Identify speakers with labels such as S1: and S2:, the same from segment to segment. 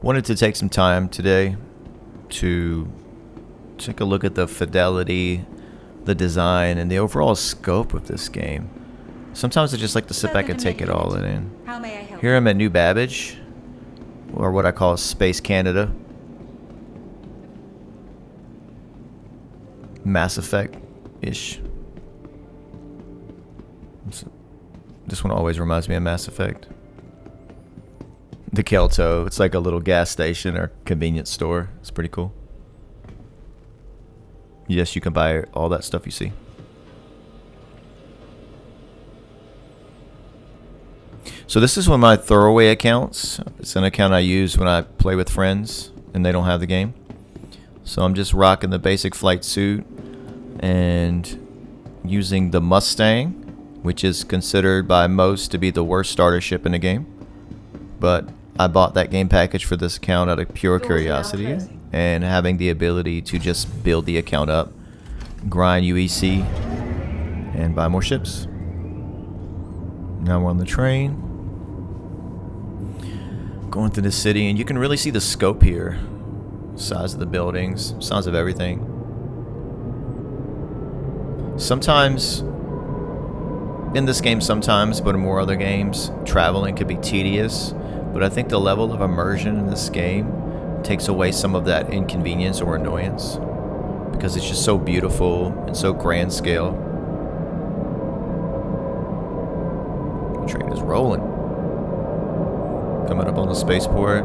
S1: Wanted to take some time today to take a look at the fidelity, the design, and the overall scope of this game. Sometimes I just like to sit back and take it all in.
S2: How may I help?
S1: Here I'm at New Babbage, or what I call Space Canada. Mass Effect-ish. This one always reminds me of Mass Effect. The Kelto, it's like a little gas station or convenience store. It's pretty cool. Yes, you can buy all that stuff you see. So this is one of my throwaway accounts. It's an account I use when I play with friends and they don't have the game. So I'm just rocking the basic flight suit and using the Mustang, which is considered by most to be the worst starter ship in the game. But I bought that game package for this account out of pure curiosity and having the ability to just build the account up, grind UEC, and buy more ships. Now we're on the train. Going through the city, and you can really see the scope here. Size of the buildings, size of everything. Sometimes, in this game sometimes, but in more other games, traveling can be tedious. But I think the level of immersion in this game takes away some of that inconvenience or annoyance. Because it's just so beautiful and so grand scale. The train is rolling. Coming up on the spaceport.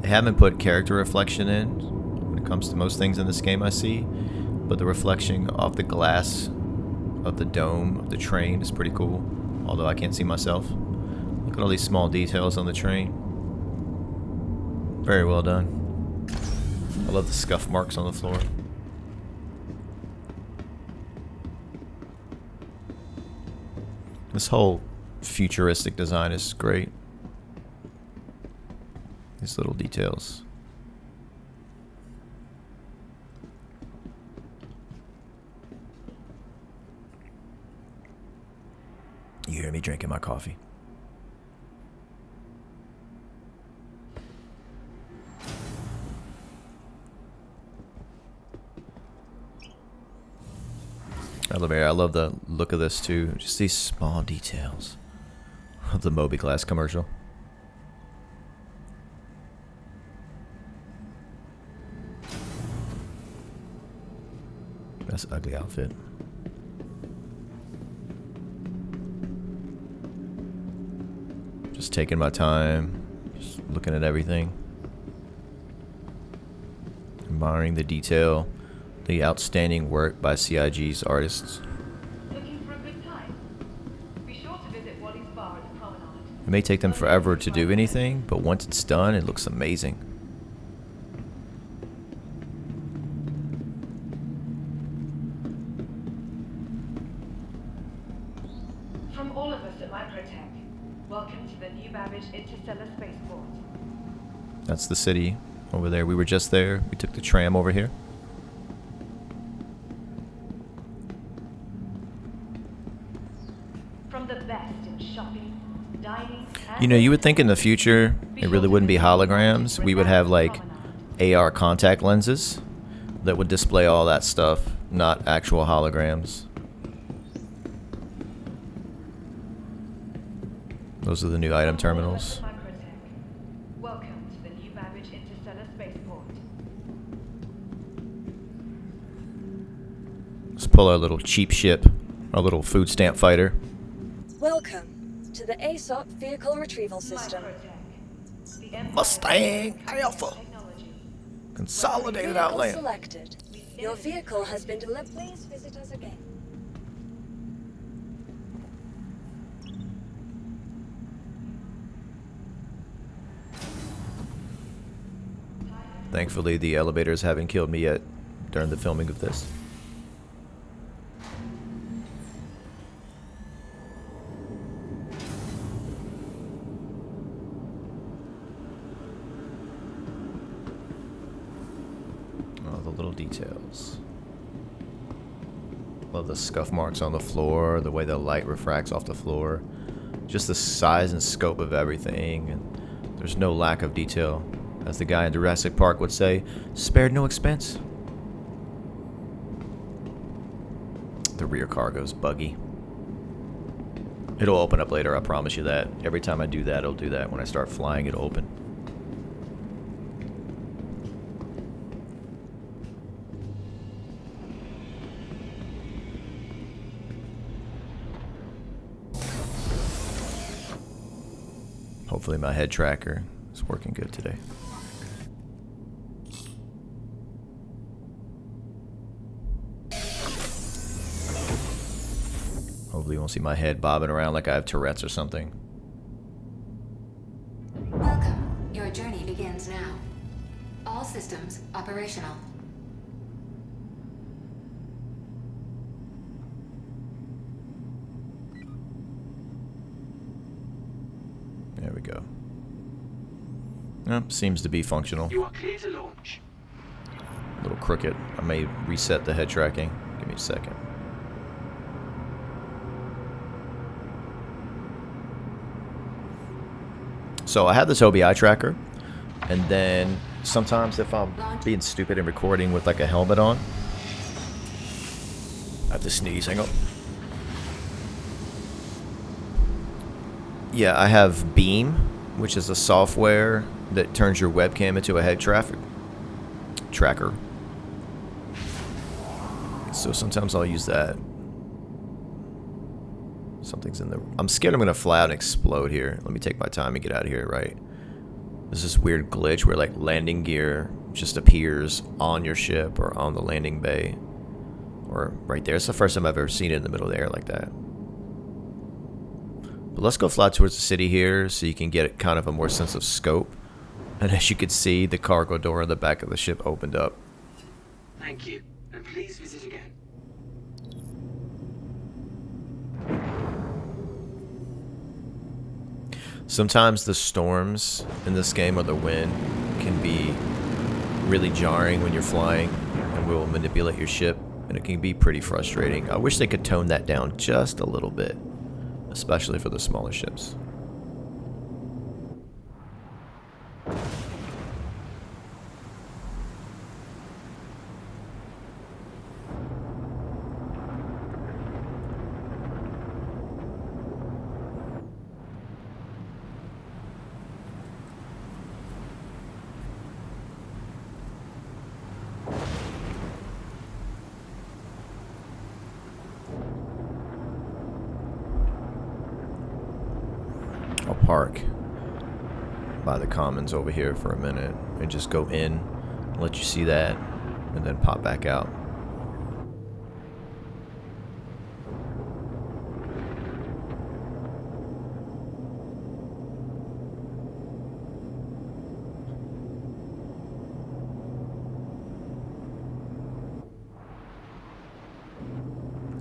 S1: They haven't put character reflection in when it comes to most things in this game I see, but the reflection off the glass of the dome of the train is pretty cool, although I can't see myself. Look at all these small details on the train. Very well done. I love the scuff marks on the floor. This whole futuristic design is great. These little details. You hear me drinking my coffee. Elevator, I love the look of this too. Just these small details of the Moby Glass commercial. That's an ugly outfit. Just taking my time, just looking at everything. Admiring the detail, the outstanding work by CIG's artists.
S3: Looking for a good time? Be sure to visit Wally's Bar at the promenade.
S1: It may take them forever to do anything, but once it's done, it looks amazing.
S3: From all of us at MicroTech, welcome to the New Babbage Interstellar Spaceport.
S1: That's the city over there. We were just there. We took the tram over here.
S3: From the best in shopping, dining, and
S1: You know, you would think in the future it really wouldn't be holograms. We would have like AR contact lenses that would display all that stuff, not actual holograms. Those are the new item terminals.
S3: Welcome to the New Babbage Interstellar Spaceport.
S1: Let's pull our little cheap ship, our little food stamp fighter.
S4: Welcome to the ASOP Vehicle Retrieval System.
S3: MicroTech, the Empire
S1: Mustang
S3: of
S1: Alpha.
S3: Technology.
S1: Consolidated
S4: Vehicle
S1: Outland.
S4: selected. Your vehicle has been delivered. Please visit us again.
S1: Thankfully, the elevators haven't killed me yet during the filming of this. details. Love the scuff marks on the floor, the way the light refracts off the floor. Just the size and scope of everything, and there's no lack of detail. As the guy in Jurassic Park would say, spared no expense. The rear cargo's buggy. It'll open up later, I promise you that. Every time I do that, it'll do that. When I start flying, it'll open. Hopefully my head tracker is working good today. Hopefully you won't see my head bobbing around like I have Tourette's or something.
S2: Welcome. Your journey begins now. All systems operational.
S1: There we go. Seems to be functional.
S5: You are clear to launch.
S1: A little crooked. I may reset the head tracking. Give me a second. So I have this OBI tracker, and then sometimes if I'm being stupid and recording with like a helmet on, I have to sneeze. Hang on. Yeah, I have Beam, which is a software that turns your webcam into a head tracker. So sometimes I'll use that. Something's in the... I'm scared I'm going to fly out and explode here. Let me take my time and get out of here, right? There's this weird glitch where like landing gear just appears on your ship or on the landing bay. Or right there. It's the first time I've ever seen it in the middle of the air like that. But let's go fly towards the city here so you can get kind of a more sense of scope. And as you can see, the cargo door in the back of the ship opened up.
S5: Thank you, and please visit again.
S1: Sometimes the storms in this game or the wind can be really jarring when you're flying and will manipulate your ship, and it can be pretty frustrating. I wish they could tone that down just a little bit, especially for the smaller ships. I'll park by the commons over here for a minute and just go in, let you see that, and then pop back out.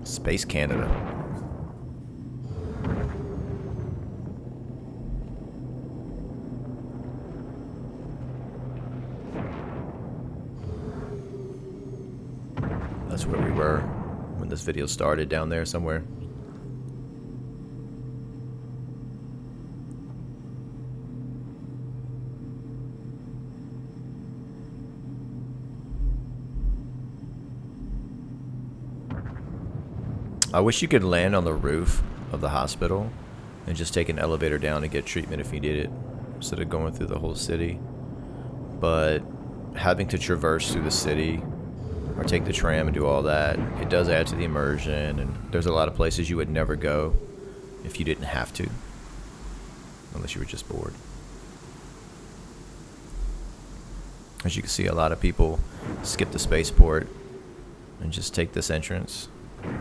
S1: Space Canada. That's where we were when this video started, down there somewhere. I wish you could land on the roof of the hospital and just take an elevator down and get treatment if you did it, instead of going through the whole city. But having to traverse through the city or take the tram and do all that, it does add to the immersion, and there's a lot of places you would never go if you didn't have to, unless you were just bored. As you can see, a lot of people skip the spaceport and just take this entrance. And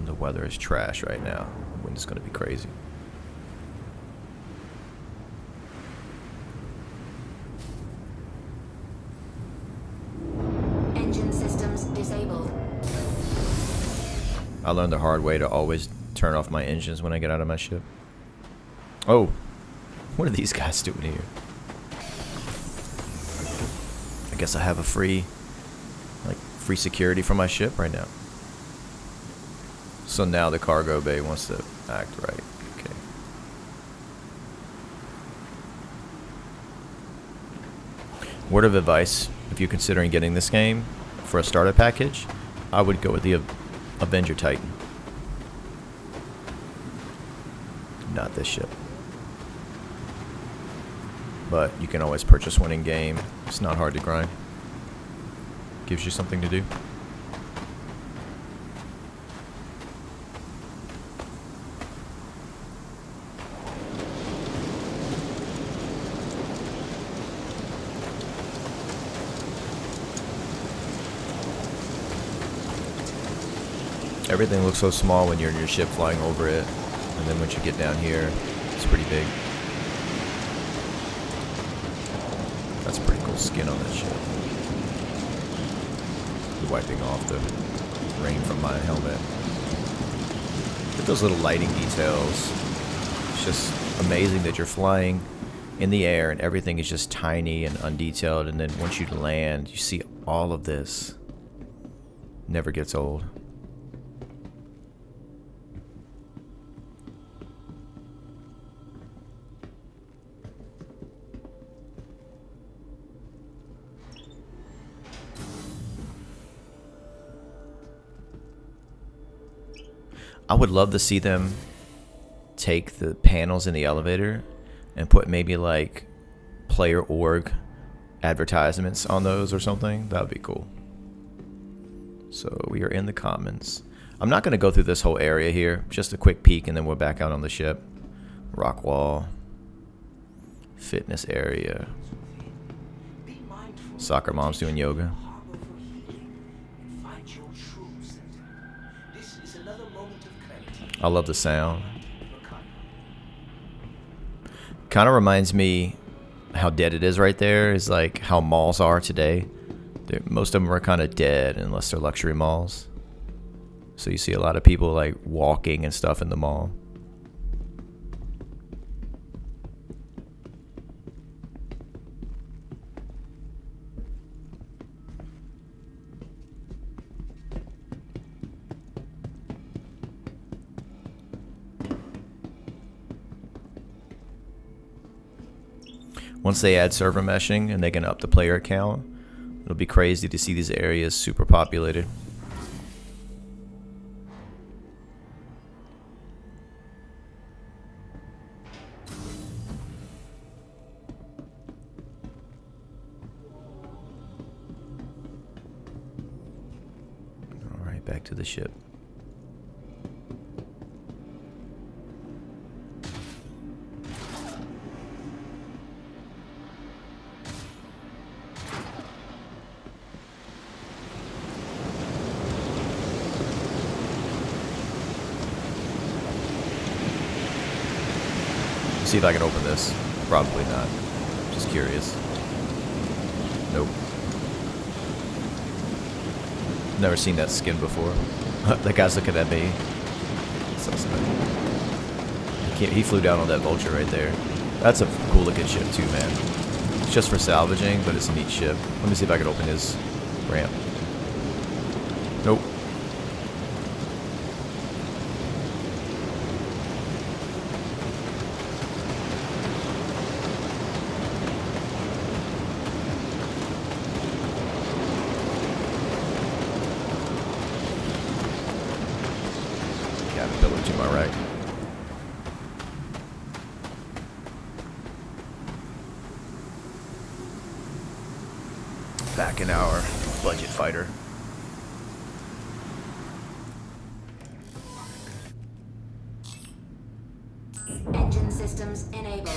S1: the weather is trash right now. The wind is going to be crazy.
S2: Engine systems disabled.
S1: I learned the hard way to always turn off my engines when I get out of my ship. Oh, what are these guys doing here? guess I have a free security for my ship right now. So now the cargo bay wants to act right. Okay. Word of advice, if you're considering getting this game for a starter package, I would go with the Avenger Titan. Not this ship. But you can always purchase one in game. It's not hard to grind. Gives you something to do. Everything looks so small when you're in your ship flying over it, and then once you get down here, it's pretty big. That's a pretty cool skin on that ship. Wiping off the rain from my helmet. Look at those little lighting details. It's just amazing that you're flying in the air and everything is just tiny and undetailed, and then once you land, you see all of this. Never gets old. I would love to see them take the panels in the elevator and put maybe like player org advertisements on those or something. That would be cool. So we are in the commons. I'm not going to go through this whole area here. Just a quick peek and then we're back out on the ship. Rock wall. Fitness area. Soccer mom's doing yoga. I love the sound. Kind of reminds me how dead it is right there. Is like how malls are today. Most of them are kind of dead unless they're luxury malls. So you see a lot of people like walking and stuff in the mall. Once they add server meshing and they can up the player count, it'll be crazy to see these areas super populated. Alright, back to the ship. See if I can open this. Probably not. Just curious. Nope. Never seen that skin before. That guy's looking at me. Suspect. He flew down on that vulture right there. That's a cool looking ship too, man. It's just for salvaging, but it's a neat ship. Let me see if I can open his ramp. Nope. Caterpillar to my right. Back in our budget fighter.
S2: Engine systems enabled.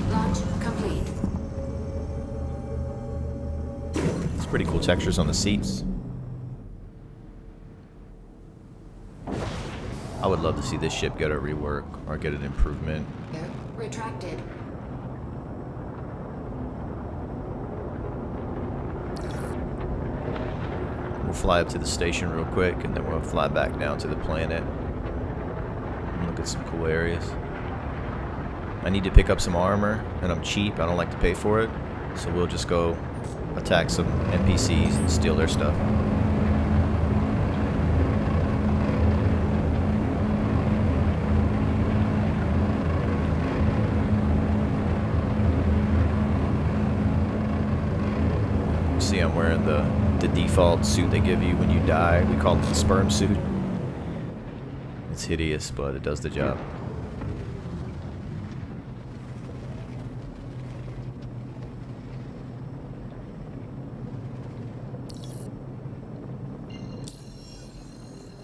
S2: Launch complete.
S1: It's pretty cool textures on the seats. I would love to see this ship get a rework or get an improvement.
S2: Retracted.
S1: We'll fly up to the station real quick and then we'll fly back down to the planet and look at some cool areas. I need to pick up some armor, and I'm cheap. I don't like to pay for it. So we'll just go attack some NPCs and steal their stuff. See, I'm wearing the default suit they give you when you die. We call it the sperm suit. It's hideous, but it does the job.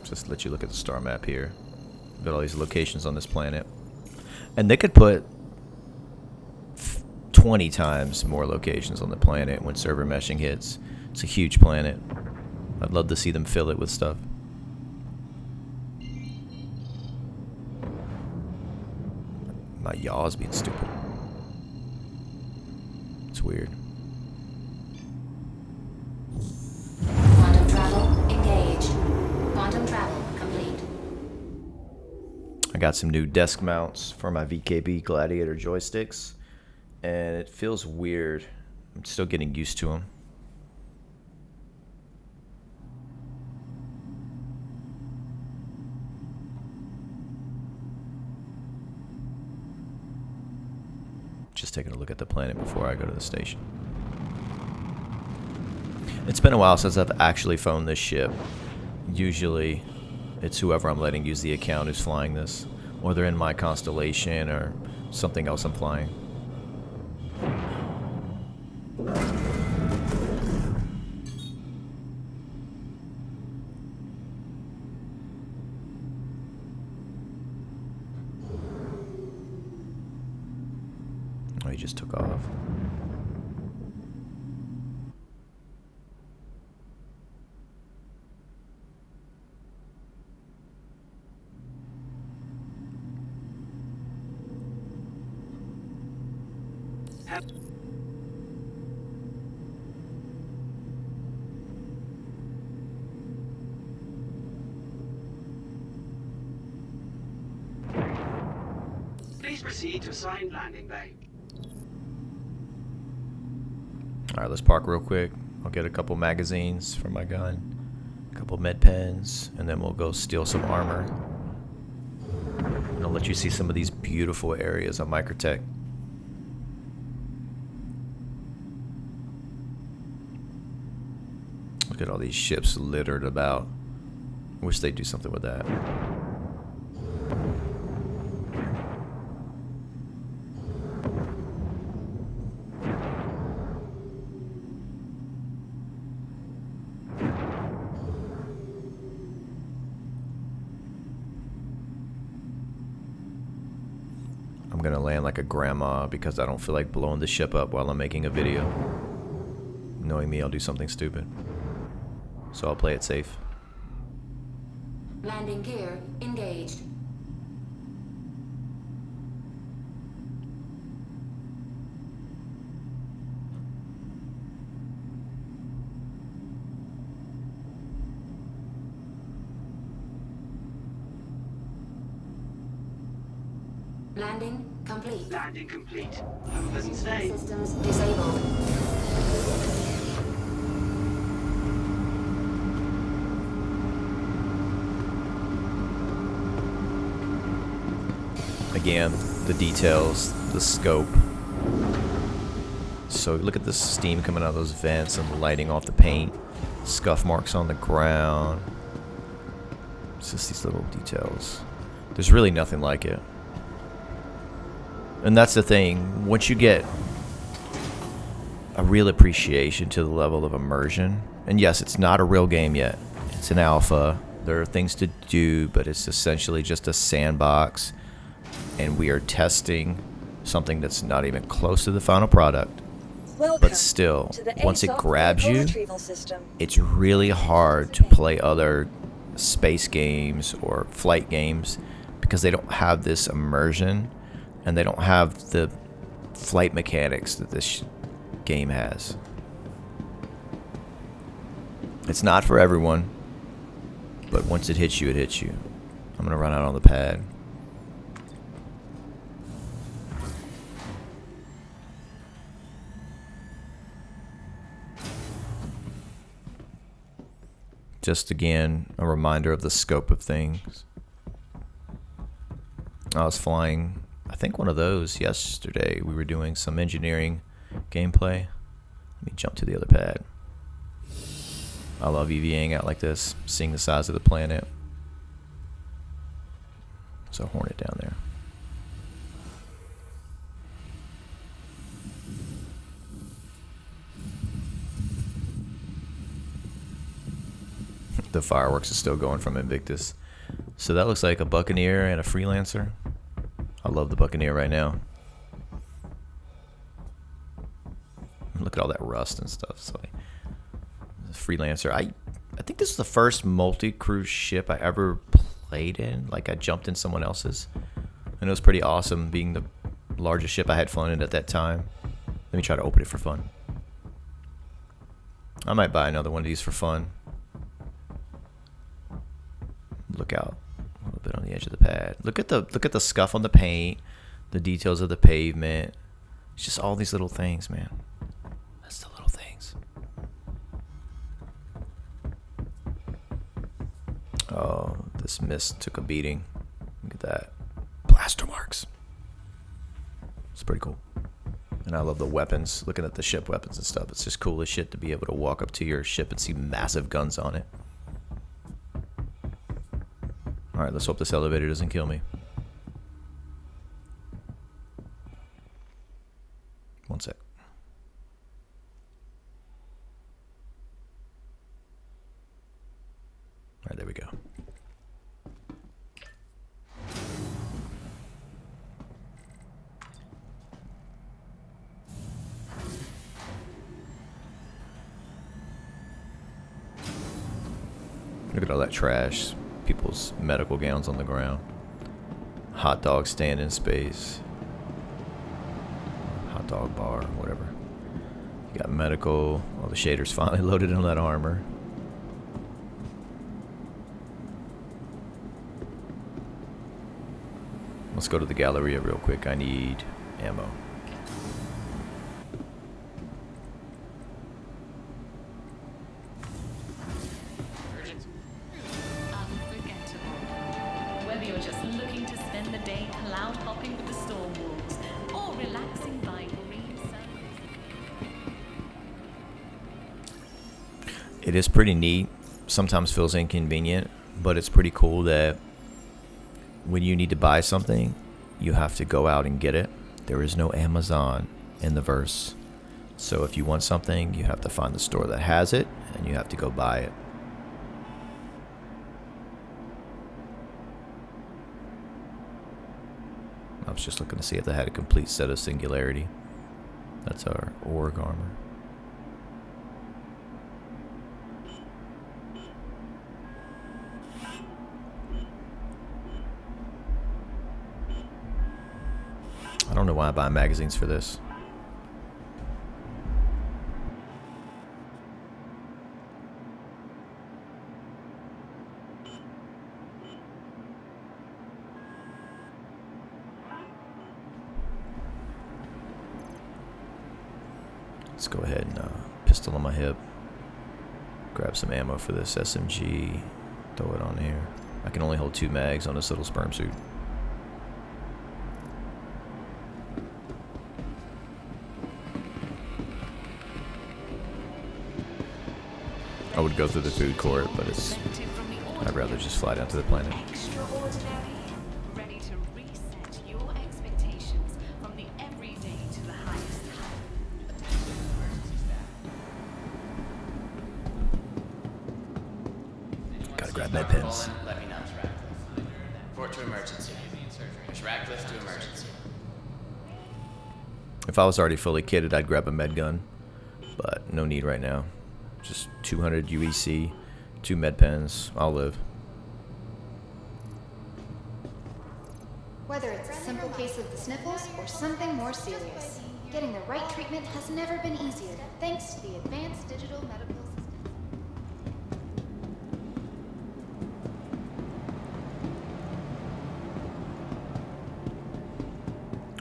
S1: Just let you look at the star map here. Got all these locations on this planet. And they could put 20 times more locations on the planet when server meshing hits. It's a huge planet. I'd love to see them fill it with stuff. My yaw's being stupid. It's weird.
S2: Quantum travel engaged. Quantum travel complete.
S1: I got some new desk mounts for my VKB Gladiator joysticks, and it feels weird. I'm still getting used to them. Just taking a look at the planet before I go to the station. It's been a while since I've actually phoned this ship. Usually it's whoever I'm letting use the account who's flying this, or they're in my constellation or something else I'm flying. Oh, he just took off.
S5: Please proceed to assigned landing bay.
S1: Alright, let's park real quick. I'll get a couple magazines for my gun, a couple med pens, and then we'll go steal some armor. And I'll let you see some of these beautiful areas on MicroTech. Look at all these ships littered about. Wish they'd do something with that. I'm gonna land like a grandma because I don't feel like blowing the ship up while I'm making a video. Knowing me, I'll do something stupid. So I'll play it safe.
S2: Landing gear engaged. Landing complete.
S5: Landing complete. Have a pleasant stay.
S2: Systems disabled.
S1: Again, the details, the scope. So look at the steam coming out of those vents and the lighting off the paint. Scuff marks on the ground. It's just these little details. There's really nothing like it. And that's the thing. Once you get a real appreciation to the level of immersion, and yes, it's not a real game yet. It's an alpha. There are things to do, but it's essentially just a sandbox. And we are testing something that's not even close to the final product.
S4: Welcome
S1: But still,
S4: to the
S1: once it
S4: ASOP
S1: grabs
S4: vehicle
S1: you,
S4: retrieval system.
S1: it's really hard to play other space games or flight games because they don't have this immersion and they don't have the flight mechanics that this game has. It's not for everyone, but once it hits you, it hits you. I'm gonna run out on the pad. Just again, a reminder of the scope of things. I was flying, I think, one of those yesterday. We were doing some engineering gameplay. Let me jump to the other pad. I love EVAing out like this, seeing the size of the planet. There's a Hornet down there. The fireworks is still going from Invictus. So that looks like a Buccaneer and a Freelancer. I love the Buccaneer right now. Look at all that rust and stuff. So Freelancer. I think this is the first multi-cruise ship I ever played in. Like, I jumped in someone else's. And it was pretty awesome being the largest ship I had flown in at that time. Let me try to open it for fun. I might buy another one of these for fun. Look out a little bit on the edge of the pad. Look at the scuff on the paint, the details of the pavement. It's just all these little things, man. That's the little things. Oh, this mist took a beating. Look at that. Blaster marks. It's pretty cool. And I love the weapons. Looking at the ship weapons and stuff. It's just cool as shit to be able to walk up to your ship and see massive guns on it. Alright, let's hope this elevator doesn't kill me. One sec. Alright, there we go. Look at all that trash. People's medical gowns on the ground. Hot dog stand in space. Hot dog bar, whatever. You got medical. All the shaders finally loaded on that armor. Let's go to the Galleria real quick. I need ammo.
S6: Whether you're just looking to spend the day cloud hopping with the storm wolves or relaxing by green suns.
S1: It is pretty neat. Sometimes feels inconvenient, but it's pretty cool that when you need to buy something, you have to go out and get it. There is no Amazon in the verse. So if you want something, you have to find the store that has it, and you have to go buy it. I was just looking to see if they had a complete set of Singularity. That's our org armor. I don't know why I buy magazines for this. Let's go ahead and pistol on my hip. Grab some ammo for this SMG. Throw it on here. I can only hold 2 mags on this little sperm suit. I would go through the food court, but I'd rather just fly down to the planet.
S6: Extraordinary. Ready to reset your expectations from the everyday to the highest high.
S1: Gotta grab med pens.
S7: Let me know, Radcliffe. Report to emergency. Radcliffe to emergency.
S1: If I was already fully kitted, I'd grab a med gun, but no need right now. Just 200 UEC, 2 med pens. I'll live.
S8: Whether it's a simple case of the sniffles or something more serious, getting the right treatment has never been easier thanks to the advanced digital medical system.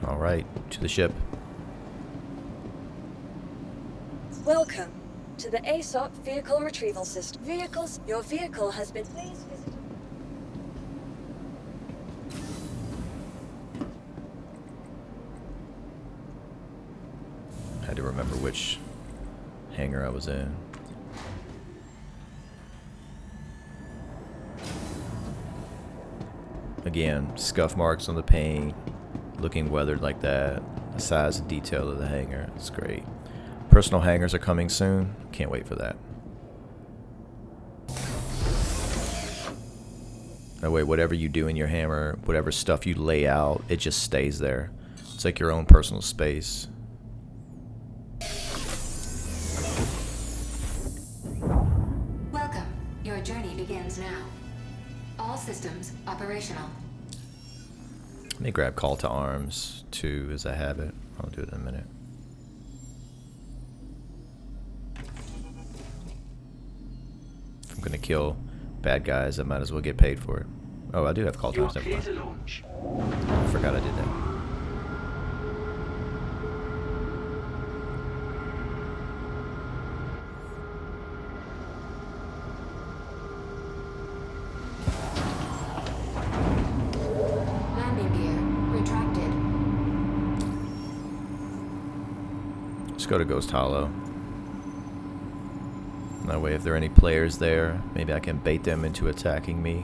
S1: All right, to the ship.
S4: Welcome to the ASOP vehicle retrieval system. Your vehicle has been... Please visit...
S1: Had to remember which hangar I was in. Again, scuff marks on the paint, looking weathered like that. The size and detail of the hangar, it's great. Personal hangars are coming soon. Can't wait for that. That way, whatever you do in your hammer, whatever stuff you lay out, it just stays there. It's like your own personal space.
S2: Welcome. Your journey begins now. All systems operational.
S1: Let me grab call to arms too, as I have it. I'll do it in a minute. If I'm gonna kill bad guys, I might as well get paid for it. Oh, I do have call to
S5: You're
S1: arms. Never
S5: clear
S1: mind.
S5: to launch.
S1: I forgot I did that.
S2: Landing gear retracted.
S1: Let's go to Ghost Hollow. That way, if there are any players there, maybe I can bait them into attacking me.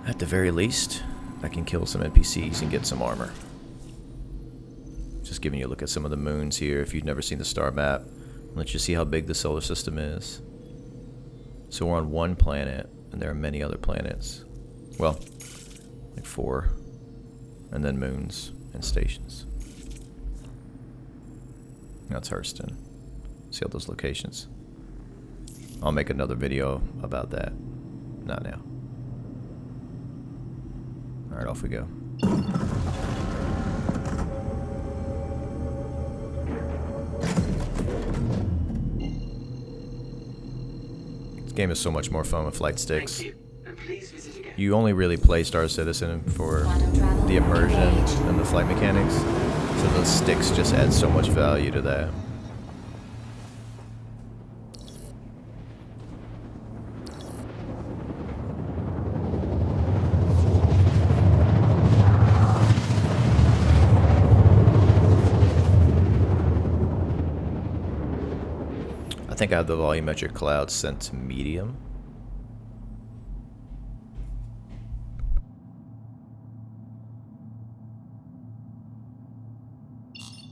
S1: At the very least, I can kill some NPCs and get some armor. Just giving you a look at some of the moons here. If you've never seen the star map, let you see how big the solar system is. So we're on one planet, and there are many other planets. Well, like 4. And then moons and stations. That's Hurston. See all those locations? I'll make another video about that. Not now. Alright, off we go. This game is so much more fun with flight sticks.
S5: Thank you. And please visit again.
S1: You only really play Star Citizen for the immersion and the flight mechanics. So those sticks just add so much value to that. I think I have the volumetric cloud set to medium.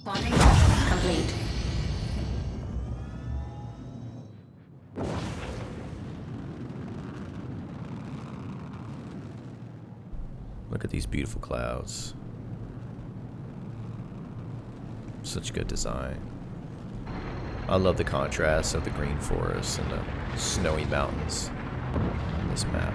S2: Bonding process complete.
S1: Look at these beautiful clouds. Such good design. I love the contrast of the green forest and the snowy mountains on this map.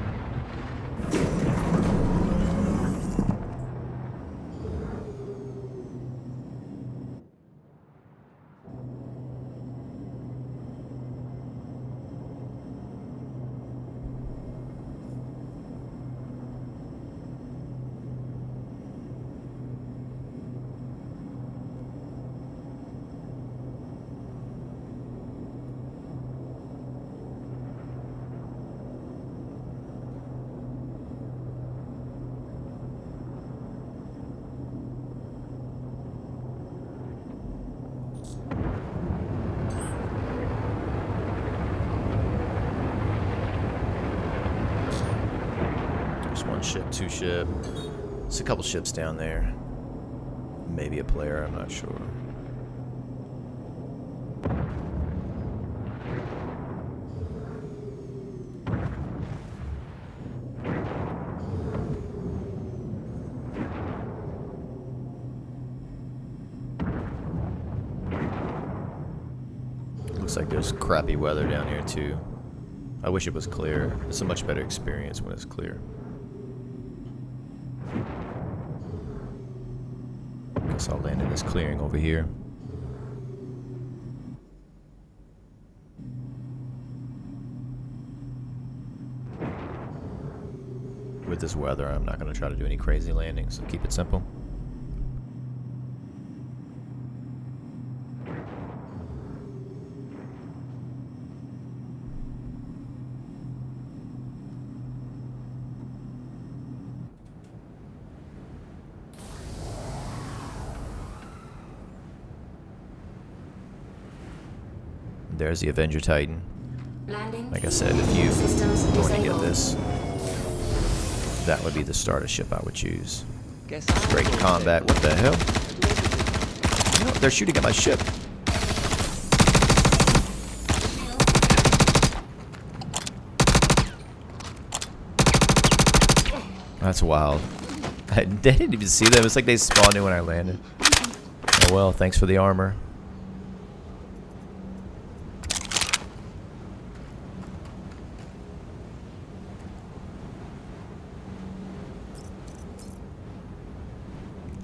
S1: There's one ship, 2 ship. There's a couple ships down there. Maybe a player, I'm not sure. Looks like there's crappy weather down here too. I wish it was clear. It's a much better experience when it's clear. Guess I'll land in this clearing over here. With this weather, I'm not going to try to do any crazy landings, so keep it simple. There's the Avenger Titan.
S2: Landing.
S1: Like I said, if you
S2: Systems
S1: want to get
S2: disabled.
S1: this, that would be the starter ship I would choose.
S9: Guess
S1: Straight combat. What the hell? You know, they're shooting at my ship. That's wild. I didn't even see them. It's like they spawned in when I landed. Oh well, thanks for the armor.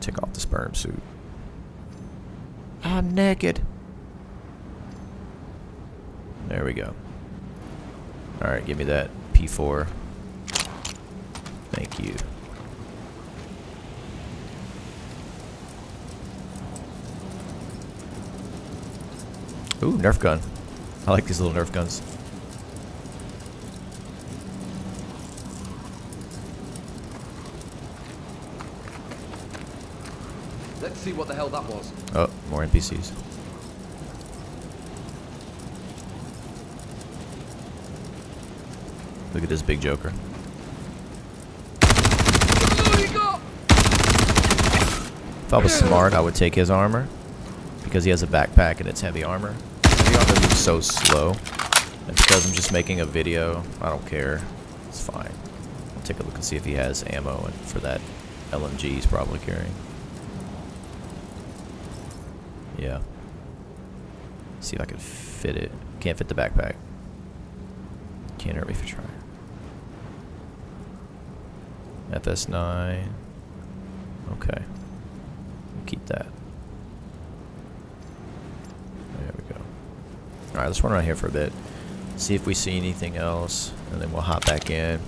S1: Take off the sperm suit. I'm naked. There we go. Alright, give me that P4. Thank you. Ooh, Nerf gun. I like these little Nerf guns.
S9: Let's see what the hell that was.
S1: Oh, more NPCs. Look at this big joker. If I was smart, I would take his armor. Because he has a backpack and it's heavy armor. Heavy armor moves so slow. And because I'm just making a video, I don't care. It's fine. I'll take a look and see if he has ammo and for that LMG he's probably carrying. Yeah. See if I can fit it. Can't fit the backpack. Can't hurt me if I try. FS9. Okay. We'll keep that. There we go. Alright, let's run around here for a bit. See if we see anything else. And then we'll hop back in.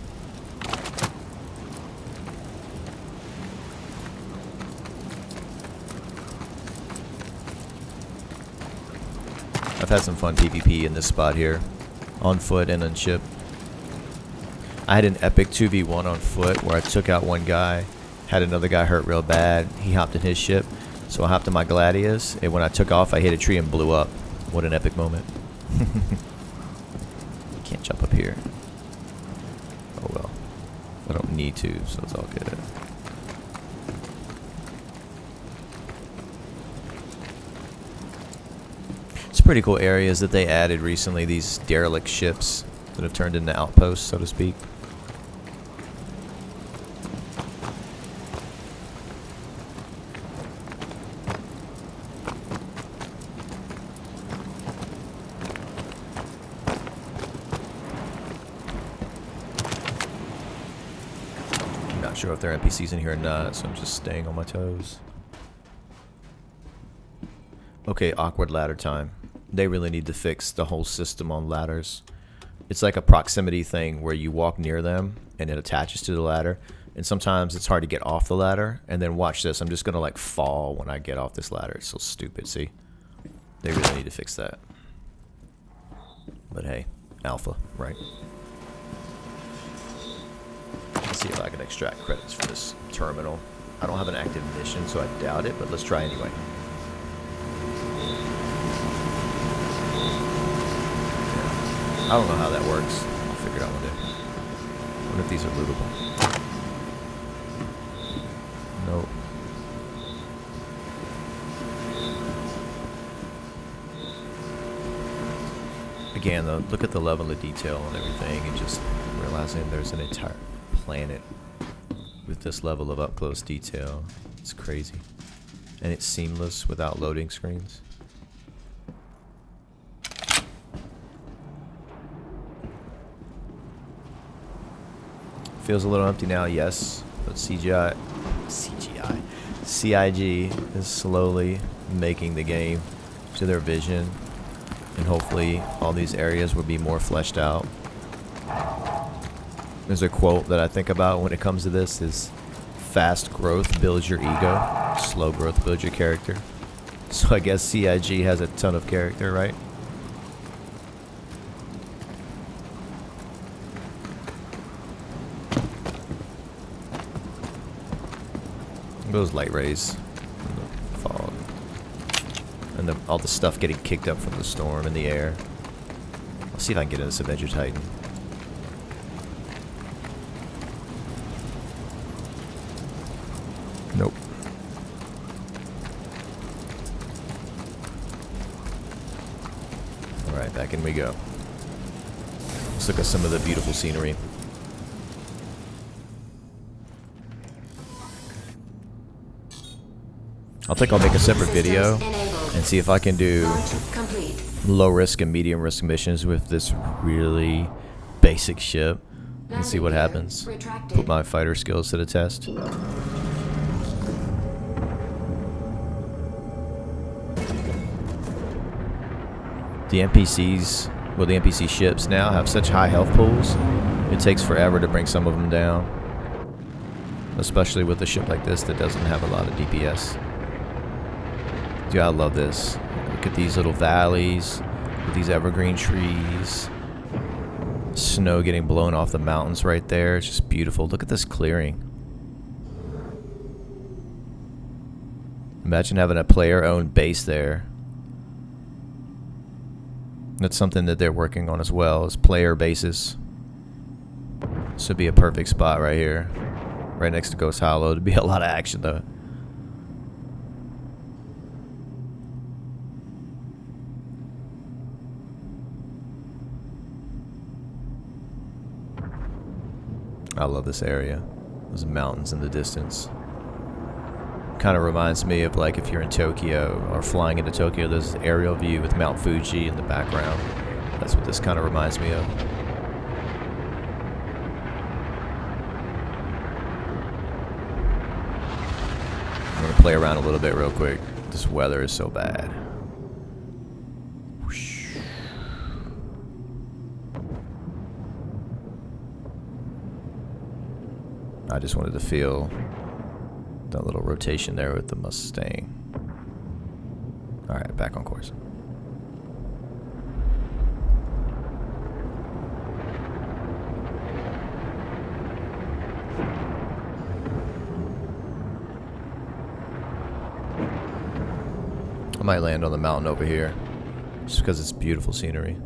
S1: I've had some fun PvP in this spot here. On foot and on ship. I had an epic 2v1 on foot where I took out one guy. Had another guy hurt real bad. He hopped in his ship. So I hopped in my Gladius. And when I took off, I hit a tree and blew up. What an epic moment. Can't jump up here. Oh well. I don't need to, so it's all good. It's pretty cool areas that they added recently, these derelict ships that have turned into outposts, so to speak. I'm not sure if there are NPCs in here or not, so I'm just staying on my toes. Okay, awkward ladder time. They really need to fix the whole system on ladders. It's like a proximity thing where you walk near them and it attaches to the ladder. And sometimes it's hard to get off the ladder. And then watch this. I'm just going to like fall when I get off this ladder. It's so stupid, see? They really need to fix that. But hey, alpha, right? Let's see if I can extract credits for this terminal. I don't have an active mission, so I doubt it, but let's try anyway. I don't know how that works. I'll figure it out one day. I wonder if these are lootable. Nope. Again, though, look at the level of detail and everything, and just realizing there's an entire planet with this level of up-close detail. It's crazy. And it's seamless without loading screens. Feels a little empty now, yes, but CIG is slowly making the game to their vision, and hopefully all these areas will be more fleshed out. There's a quote that I think about when it comes to this is, fast growth builds your ego, slow growth builds your character. So I guess CIG has a ton of character, right? Those light rays and the fog and all the stuff getting kicked up from the storm in the air. See if I can get in this Avenger Titan. Nope. Alright, back in we go. Let's look at some of the beautiful scenery. I think I'll make a separate video and see if I can do low risk and medium risk missions with this really basic ship and see what happens. Put my fighter skills to the test. The NPCs, well, the NPC ships now have such high health pools, it takes forever to bring some of them down. Especially with a ship like this that doesn't have a lot of DPS. Dude, I love this. Look at these little valleys with these evergreen trees. Snow getting blown off the mountains right there. It's just beautiful. Look at this clearing. Imagine having a player-owned base there. That's something that they're working on as well, is player bases. This would be a perfect spot right here. Right next to Ghost Hollow. There'd be a lot of action though. I love this area. Those mountains in the distance. Kind of reminds me of like if you're in Tokyo or flying into Tokyo, there's an aerial view with Mount Fuji in the background. That's what this kind of reminds me of. I'm gonna play around a little bit real quick. This weather is so bad. Whoosh. I just wanted to feel that little rotation there with the Mustang. Alright, back on course. I might land on the mountain over here, just because it's beautiful scenery.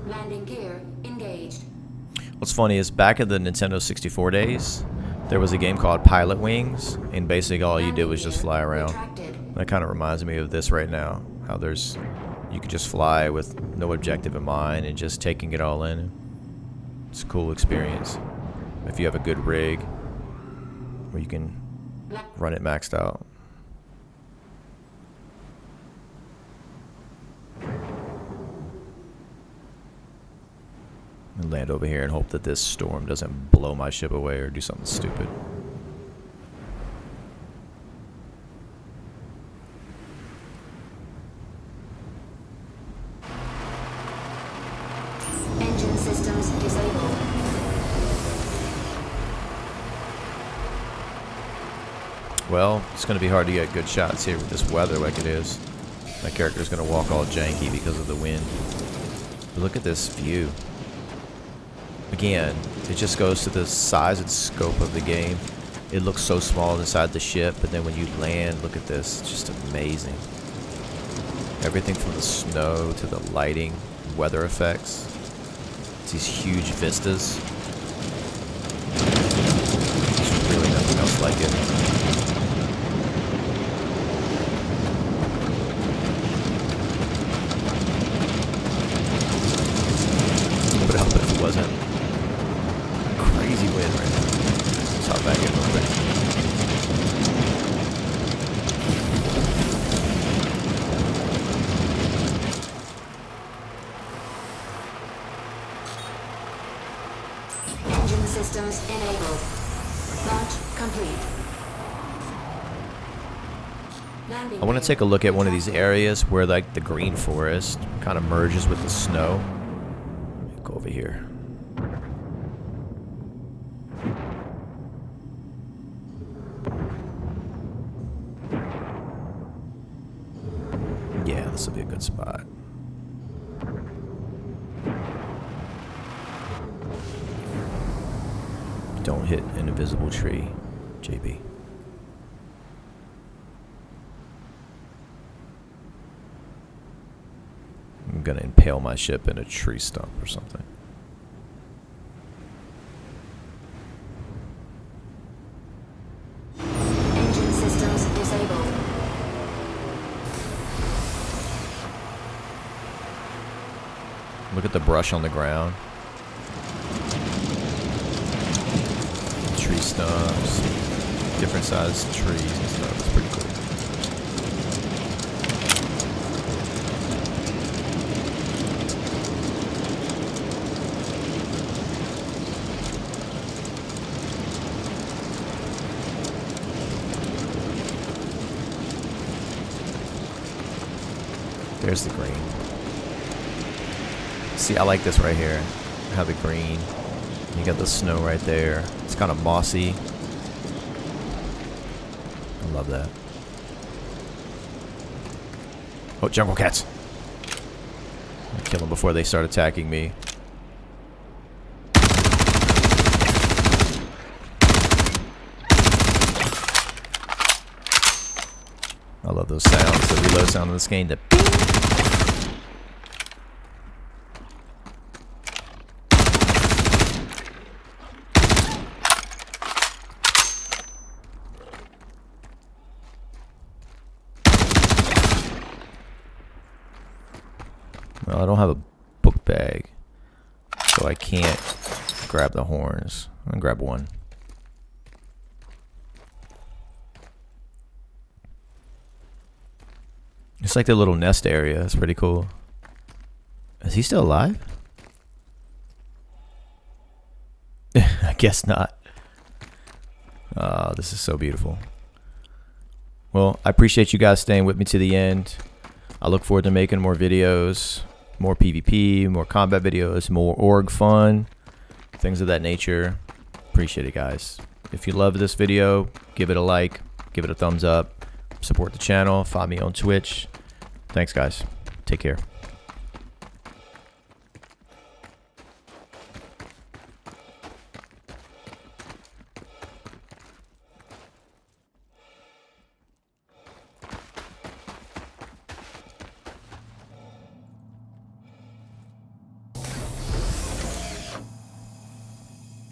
S2: Landing gear engaged.
S1: What's funny is back in the Nintendo 64 days, there was a game called Pilot Wings, and basically all you did was just fly around. That kind of reminds me of this right now, how you could just fly with no objective in mind and just taking it all in. It's a cool experience if you have a good rig where you can run it maxed out. And land over here and hope that this storm doesn't blow my ship away or do something stupid.
S2: Engine systems disabled.
S1: Well, it's going to be hard to get good shots here with this weather like it is. My character's going to walk all janky because of the wind. But look at this view. Again, it just goes to the size and scope of the game. It looks so small inside the ship, but then when you land, look at this. It's just amazing. Everything from the snow to the lighting, weather effects. It's these huge vistas. There's really nothing else like it. But help if it wasn't crazy wind right now. Let's hop back in real quick.
S2: Engine systems enabled. Launch complete. Landing
S1: I want to take a look at one of these areas where like the green forest kind of merges with the snow. Go over here. this will be a good spot. Don't hit an invisible tree, JB. I'm gonna impale my ship in a tree stump or something.
S2: Engine systems disabled.
S1: Look at the brush on the ground. Tree stumps, different sized trees and stuff. It's pretty cool. There's the green. See, I like this right here. How the green. You got the snow right there. It's kind of mossy. I love that. Oh, jungle cats. I'll kill them before they start attacking me. I love those sounds. The reload sound in this game. The well, I don't have a book bag, so I can't grab the horns. I'm gonna grab one. It's like the little nest area. It's pretty cool. Is he still alive? I guess not. This is so beautiful. Well, I appreciate you guys staying with me to the end. I look forward to making more videos, more PvP, more combat videos, more org fun, things of that nature. Appreciate it, guys. If you love this video, give it a like, give it a thumbs up, support the channel, follow me on Twitch. Thanks, guys. Take care.